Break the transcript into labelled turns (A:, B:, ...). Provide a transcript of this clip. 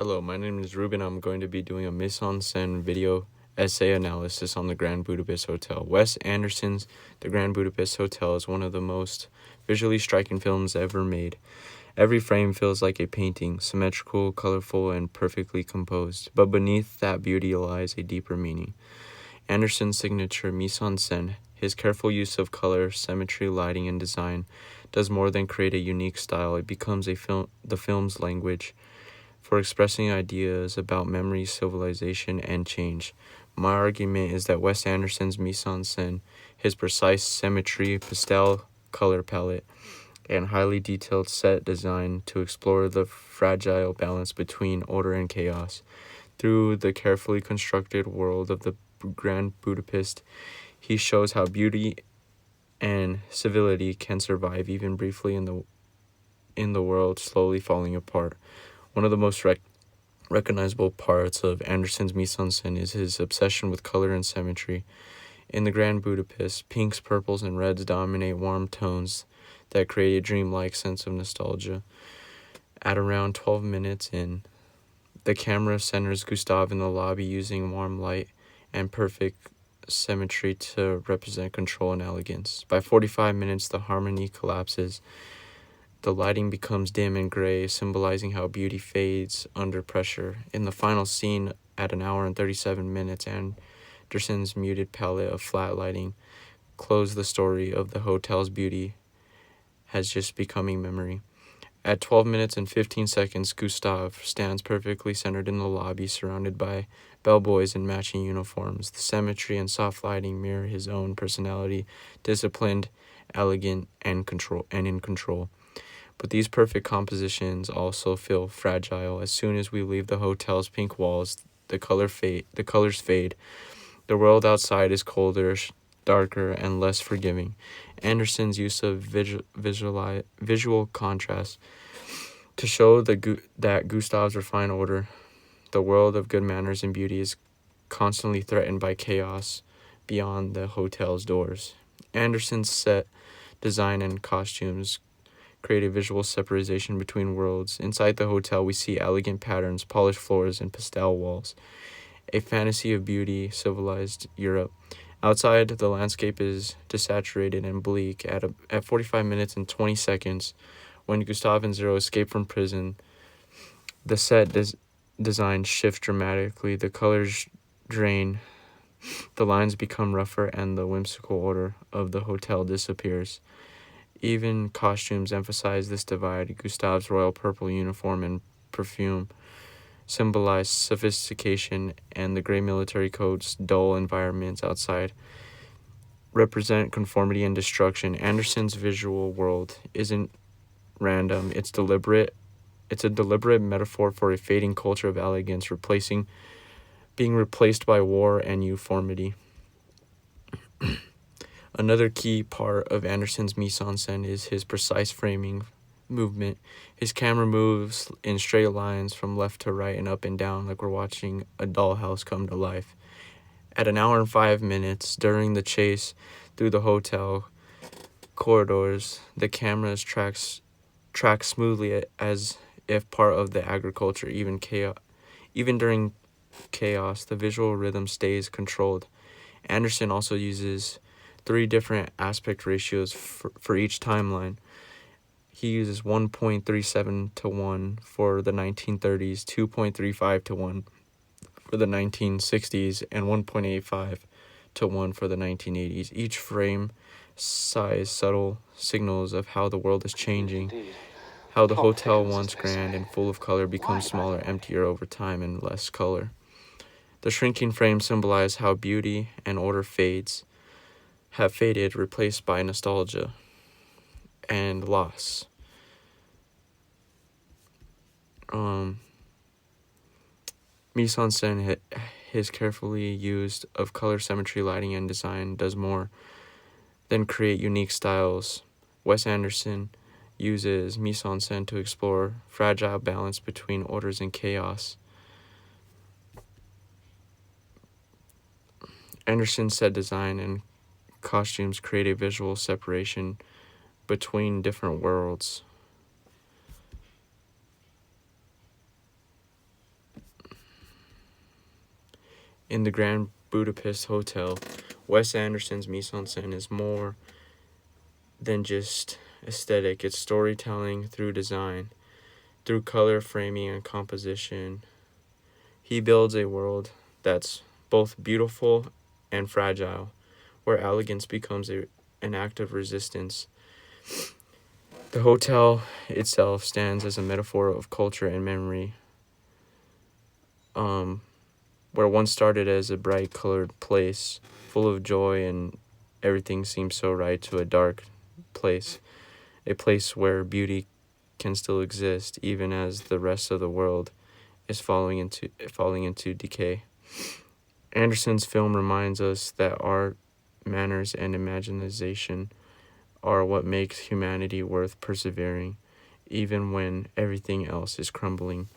A: Hello, my name is Ruben. I'm going to be doing a mise-en-scène video essay analysis on the Grand Budapest Hotel. Wes Anderson's The Grand Budapest Hotel is one of the most visually striking films ever made. Every frame feels like a painting, symmetrical, colorful, and perfectly composed. But beneath that beauty lies a deeper meaning. Anderson's signature mise-en-scène, his careful use of color, symmetry, lighting, and design, does more than create a unique style. It becomes the film's language for expressing ideas about memory, civilization, and change. My argument is that Wes Anderson's mise-en-scène, his precise symmetry, pastel color palette, and highly detailed set design to explore the fragile balance between order and chaos. Through the carefully constructed world of the Grand Budapest, he shows how beauty and civility can survive even briefly in the world slowly falling apart. One of the most recognizable parts of Anderson's mise-en-scène is his obsession with color and symmetry. In the Grand Budapest, pinks, purples, and reds dominate warm tones that create a dreamlike sense of nostalgia. At around 12 minutes in, the camera centers Gustav in the lobby using warm light and perfect symmetry to represent control and elegance. By 45 minutes, the harmony collapses. The lighting becomes dim and gray, symbolizing how beauty fades under pressure. In the final scene, at 1 hour and 37 minutes, Anderson's muted palette of flat lighting closes the story of the hotel's beauty has just becoming memory. At 12 minutes and 15 seconds, Gustav stands perfectly centered in the lobby, surrounded by bellboys in matching uniforms. The symmetry and soft lighting mirror his own personality, disciplined, elegant, and in control. But these perfect compositions also feel fragile. As soon as we leave the hotel's pink walls, the colors fade. The world outside is colder, darker, and less forgiving. Anderson's use of visual contrast to show that Gustav's refined order, the world of good manners and beauty, is constantly threatened by chaos beyond the hotel's doors. Anderson's set design and costumes create a visual separation between worlds. Inside the hotel, we see elegant patterns, polished floors, and pastel walls, a fantasy of beauty, civilized Europe. Outside, the landscape is desaturated and bleak. At 45 minutes and 20 seconds, when Gustav and Zero escape from prison, the set design shifts dramatically. The colors drain, the lines become rougher, and the whimsical order of the hotel disappears. Even costumes emphasize this divide. Gustav's royal purple uniform and perfume symbolize sophistication, and the gray military coat's dull environments outside represent conformity and destruction. Anderson's visual world isn't random. It's deliberate. It's a deliberate metaphor for a fading culture of elegance, being replaced by war and uniformity. Another key part of Anderson's mise-en-scène is his precise framing movement. His camera moves in straight lines from left to right and up and down like we're watching a dollhouse come to life. At 1 hour and 5 minutes, during the chase through the hotel corridors, the camera tracks smoothly as if part of the agriculture. Even during chaos, the visual rhythm stays controlled. Anderson also uses 3 different aspect ratios for each timeline. He uses 1.37 to 1 for the 1930s, 2.35 to 1 for the 1960s, and 1.85 to 1 for the 1980s. Each frame size subtle signals of how the world is changing, how the hotel, once grand and full of color, becomes smaller, emptier over time, and less color. The shrinking frames symbolize how beauty and order have faded, replaced by nostalgia and loss. Mise-en-scène, his carefully used of color, symmetry, lighting, and design, does more than create unique styles. Wes Anderson uses mise-en-scène to explore fragile balance between orders and chaos. Anderson's set design and costumes create a visual separation between different worlds. In the Grand Budapest Hotel, Wes Anderson's mise en scène is more than just aesthetic. It's storytelling through design, through color, framing, and composition. He builds a world that's both beautiful and fragile, where elegance becomes an act of resistance. The hotel itself stands as a metaphor of culture and memory, where one started as a bright colored place full of joy and everything seems so right, to a dark place, a place where beauty can still exist even as the rest of the world is falling into decay. Anderson's film reminds us that art, manners, and imagination are what makes humanity worth persevering, even when everything else is crumbling.